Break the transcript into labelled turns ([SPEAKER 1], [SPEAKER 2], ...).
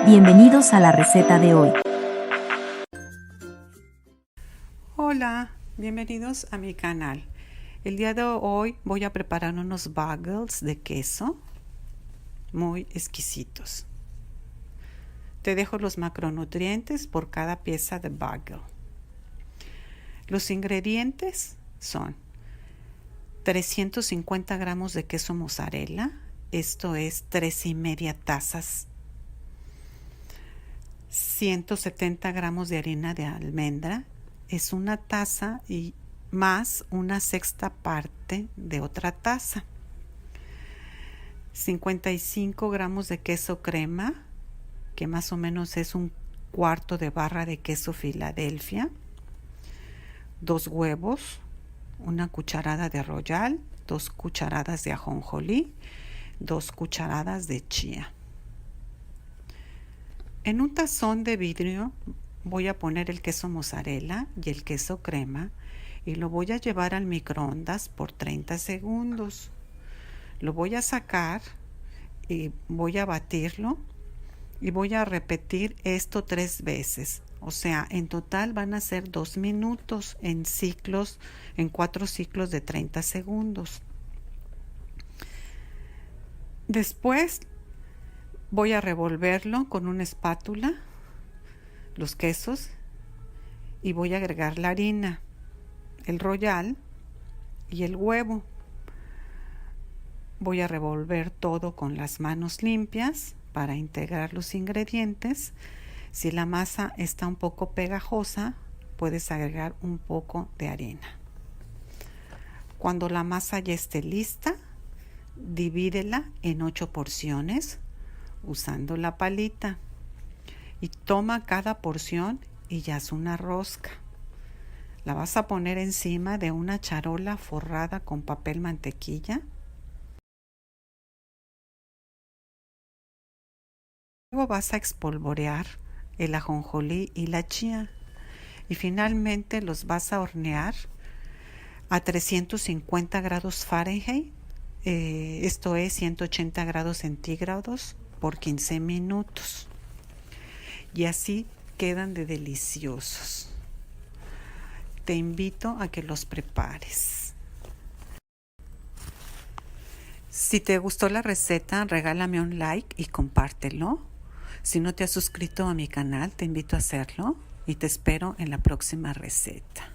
[SPEAKER 1] Bienvenidos a la receta de hoy.
[SPEAKER 2] Hola, bienvenidos a mi canal. El día de hoy voy a preparar unos bagels de queso muy exquisitos. Te dejo los macronutrientes por cada pieza de bagel. Los ingredientes son 350 gramos de queso mozzarella, esto es 3,5 tazas, 170 gramos de harina de almendra, es una taza y más una sexta parte de otra taza, 55 gramos de queso crema, que más o menos es un cuarto de barra de queso Filadelfia, 2 huevos, una cucharada de royal, 2 cucharadas de ajonjolí, 2 cucharadas de chía. En un tazón de vidrio voy a poner el queso mozzarella y el queso crema y lo voy a llevar al microondas por 30 segundos. Lo voy a sacar y voy a batirlo y voy a repetir esto 3 veces. O sea, en total van a ser 2 minutos en 4 ciclos de 30 segundos. Después voy a revolverlo con una espátula, los quesos, y voy a agregar la harina, el royal y el huevo. Voy a revolver todo con las manos limpias para integrar los ingredientes. Si la masa está un poco pegajosa, puedes agregar un poco de harina. Cuando la masa ya esté lista, divídela en 8 porciones usando la palita y toma cada porción y ya es una rosca. La vas a poner encima de una charola forrada con papel mantequilla. Luego vas a espolvorear el ajonjolí y la chía y finalmente los vas a hornear a 350 grados Fahrenheit, esto es 180 grados centígrados por 15 minutos. Y así quedan de deliciosos. Te invito a que los prepares. Si te gustó la receta, regálame un like y compártelo. Si no te has suscrito a mi canal, te invito a hacerlo y te espero en la próxima receta.